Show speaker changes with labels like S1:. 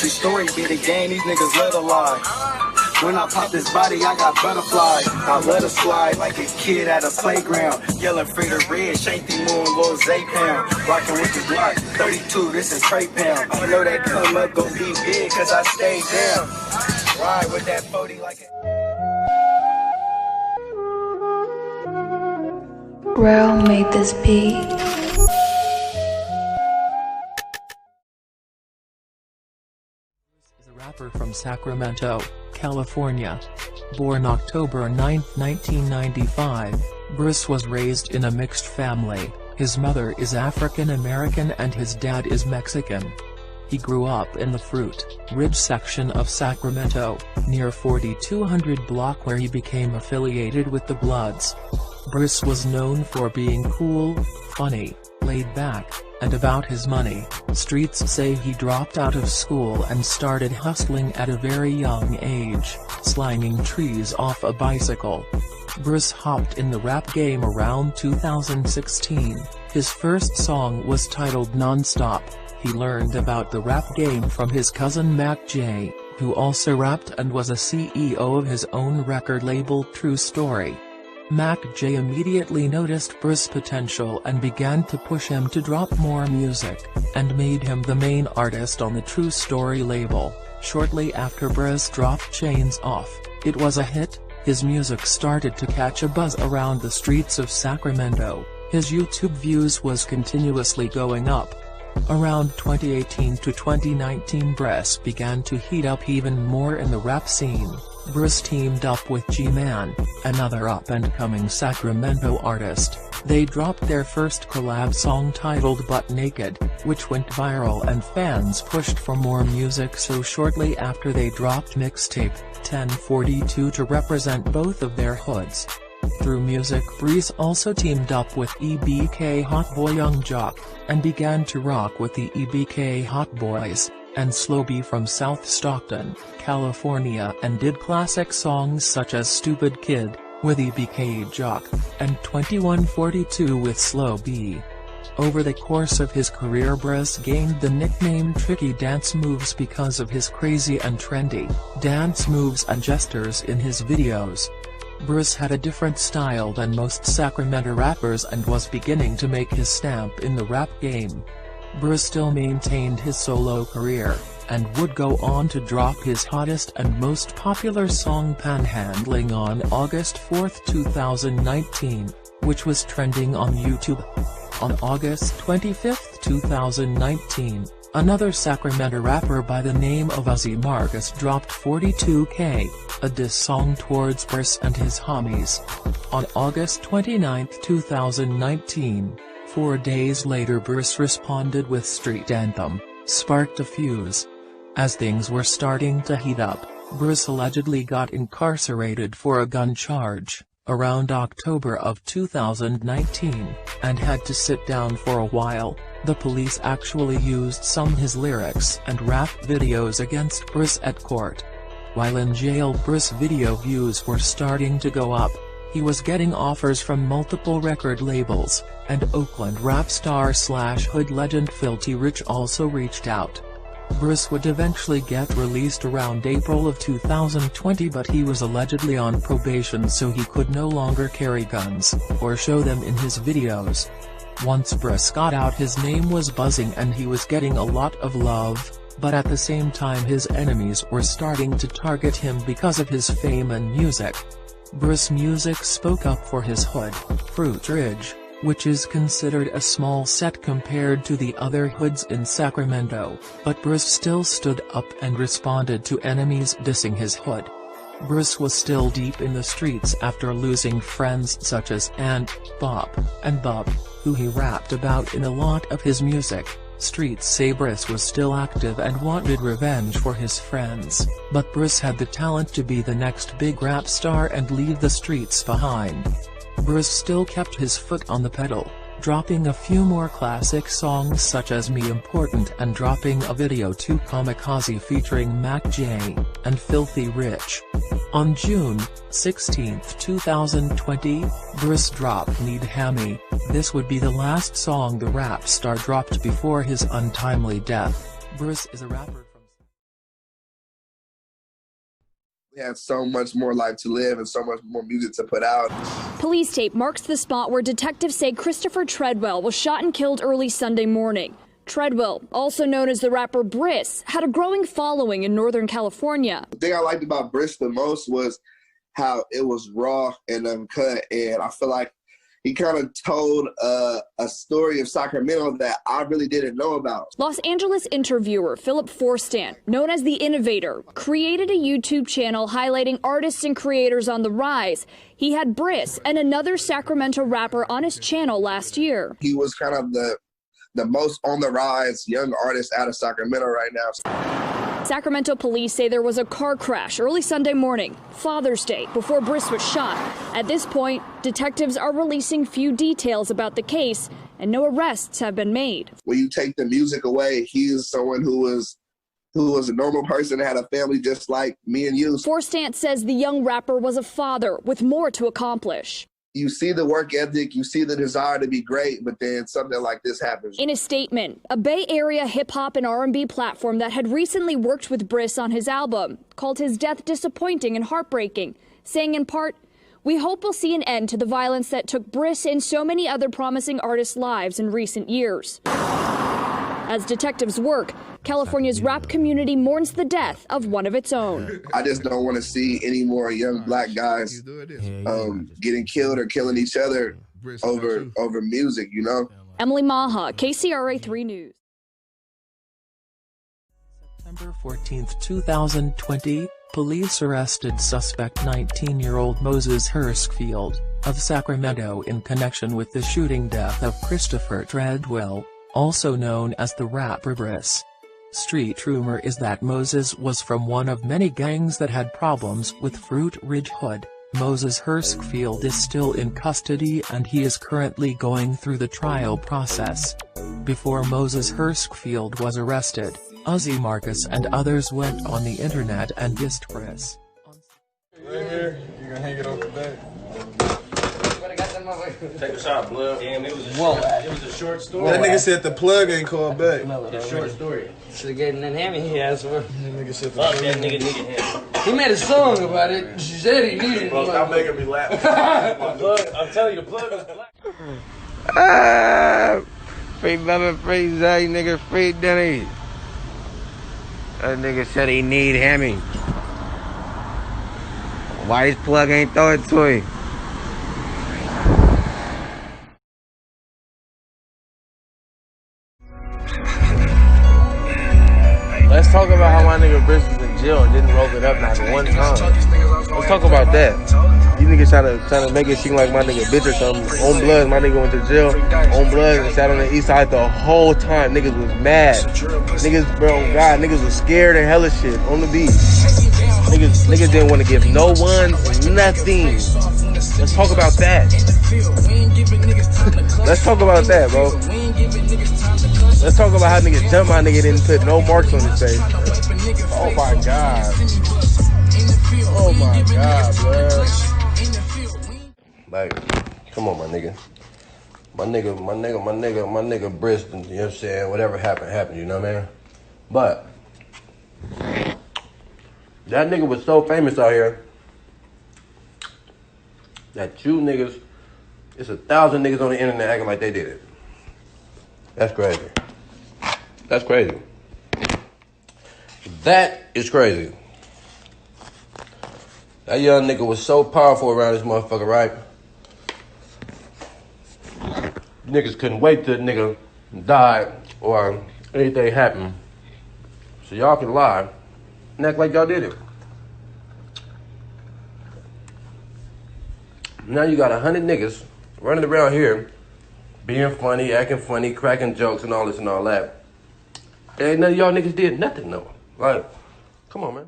S1: True story, be the game, these niggas love to lie. When I pop this body, I got butterflies. I let her slide like a kid at a playground. Yelling for the red, shake the moon, Lil Zay pound. Rockin' with the Glock, 32, this is Trey pound. I know that come up gon' be big, cause I stay down. Ride with that 40 like a...
S2: Rel made this beat.
S3: Is a rapper from Sacramento, California. Born October 9, 1995, Bris was raised in a mixed family. His mother is African American and his dad is Mexican. He grew up in the Fruit Ridge section of Sacramento, near 4200 block, where he became affiliated with the Bloods. Bris was known for being cool, funny, laid back, and about his money. Streets say he dropped out of school and started hustling at a very young age, slanging trees off a bicycle. Bris hopped in the rap game around 2016. His first song was titled Nonstop. He learned about the rap game from his cousin Mac J, who also rapped and was a CEO of his own record label True Story. Mac J immediately noticed Bris' potential and began to push him to drop more music, and made him the main artist on the True Story label. Shortly after Bris dropped Chains Off, it was a hit. His music started to catch a buzz around the streets of Sacramento. His YouTube views was continuously going up. Around 2018 to 2019, Bris began to heat up even more in the rap scene. Bris teamed up with G-Man, another up-and-coming Sacramento artist. They dropped their first collab song titled Butt Naked, which went viral and fans pushed for more music, so shortly after they dropped mixtape 1042 to represent both of their hoods. Through music, Bris also teamed up with EBK Hot Boy Young Jock, and began to rock with the EBK Hot Boys and Slow B from South Stockton, California, and did classic songs such as Stupid Kid with EBK Jock, and 2142 with Slow B. Over the course of his career, Bris gained the nickname Tricky Dance Moves because of his crazy and trendy dance moves and gestures in his videos. Bris had a different style than most Sacramento rappers and was beginning to make his stamp in the rap game. Bris still maintained his solo career, and would go on to drop his hottest and most popular song Panhandling on August 4, 2019, which was trending on YouTube. On August 25, 2019, another Sacramento rapper by the name of Uzi Marcus dropped 42K, a diss song towards Bris and his homies. On August 29, 2019, 4 days later, Bris responded with Street Anthem, sparked a fuse. As things were starting to heat up, Bris allegedly got incarcerated for a gun charge around October of 2019, and had to sit down for a while. The police actually used some of his lyrics and rap videos against Bris at court. While in jail, Bris' video views were starting to go up. He was getting offers from multiple record labels, and Oakland rap star/hood legend Filthy Rich also reached out. Bris would eventually get released around April of 2020, but he was allegedly on probation, so he could no longer carry guns or show them in his videos. Once Bris got out, his name was buzzing and he was getting a lot of love, but at the same time his enemies were starting to target him because of his fame and music. Bris' music spoke up for his hood, Fruit Ridge, which is considered a small set compared to the other hoods in Sacramento, but Bris still stood up and responded to enemies dissing his hood. Bris was still deep in the streets after losing friends such as Ant, Bob, and Bub, who he rapped about in a lot of his music. Streets say Bris was still active and wanted revenge for his friends, but Bris had the talent to be the next big rap star and leave the streets behind. Bris still kept his foot on the pedal, dropping a few more classic songs such as Me Important and dropping a video to Kamikaze featuring Mac J and Filthy Rich. On June 16, 2020, Bris dropped Need Hammy. This would be the last song the rap star dropped before his untimely death. Bris is a rapper
S4: We have so much more life to live and so much more music to put out.
S5: Police tape marks the spot where detectives say Christopher Treadwell was shot and killed early Sunday morning. Treadwell, also known as the rapper Bris, had a growing following in Northern California.
S4: The thing I liked about Bris the most was how it was raw and uncut, and I feel like he kind of told a story of Sacramento that I really didn't know about.
S5: Los Angeles interviewer Philip Forstant, known as The Innovator, created a YouTube channel highlighting artists and creators on the rise. He had Bris and another Sacramento rapper on his channel last year.
S4: He was kind of the most on the rise young artist out of Sacramento right now.
S5: Sacramento police say there was a car crash early Sunday morning, Father's Day, before Bris was shot. At this point, detectives are releasing few details about the case, and no arrests have been made.
S4: When you take the music away, he is someone who was a normal person, had a family just like me and you.
S5: Forstant says the young rapper was a father with more to accomplish.
S4: You see the work ethic, you see the desire to be great, but then something like this happens.
S5: In a statement, a Bay Area hip-hop and R&B platform that had recently worked with Bris on his album called his death disappointing and heartbreaking, saying in part, "We hope we'll see an end to the violence that took Bris and so many other promising artists' lives in recent years." As detectives work, California's rap community mourns the death of one of its own.
S4: I just don't want to see any more young black guys getting killed or killing each other over music, you know?
S5: Emily Maha, KCRA 3 News.
S3: September 14, 2020, police arrested suspect 19-year-old Moses Hurskfield of Sacramento in connection with the shooting death of Christopher Treadwell, also known as the rapper Bris. Street rumor is that Moses was from one of many gangs that had problems with Fruit Ridge Hood. Moses Hurskfield is still in custody and he is currently going through the trial process. Before Moses Hurskfield was arrested, Uzi Marcus and others went on the internet and dissed Bris.
S6: Right here, you gonna hang it off the back.
S7: Take a shot, blood. Damn, it was a short story.
S6: That nigga said the plug ain't called back.
S7: It's a short story.
S8: Should've gave him that hammy he asked for.
S6: That nigga said the
S7: Fuck
S6: plug.
S7: that nigga needed him.
S8: He made a song about it. She said he needed it.
S7: Bro, stop making me laugh. The plug, I'm telling you, the plug is black.
S9: Free Bubba, free Zay, nigga, free Denny. That nigga said he need hammy. Why his plug ain't throw it to him?
S10: Let's talk about how my nigga Bris was in jail and didn't roll it up not one time. Let's talk about that. You niggas trying to make it seem like my nigga bitch or something. On blood, my nigga went to jail. On blood and sat on the east side the whole time. Niggas was mad. Niggas, bro, God, niggas was scared and hella shit on the beat. Niggas didn't want to give no one nothing. Let's talk about that. Let's talk about that, bro. Let's talk about how niggas jumped my nigga didn't put no marks on his face. Oh my God. Oh my God, bro.
S11: Like, come on, my nigga. My nigga Bris, you know what I'm saying? Whatever happened, you know what I mean? But that nigga was so famous out here that you niggas, it's 1,000 niggas on the internet acting like they did it. That's crazy. That's crazy. That is crazy. That young nigga was so powerful around this motherfucker, right? Niggas couldn't wait till the nigga died or anything happened. So y'all can lie and act like y'all did it. Now you got 100 niggas running around here being funny, acting funny, cracking jokes and all this and all that. And none of y'all niggas did nothing though. Like, come on, man.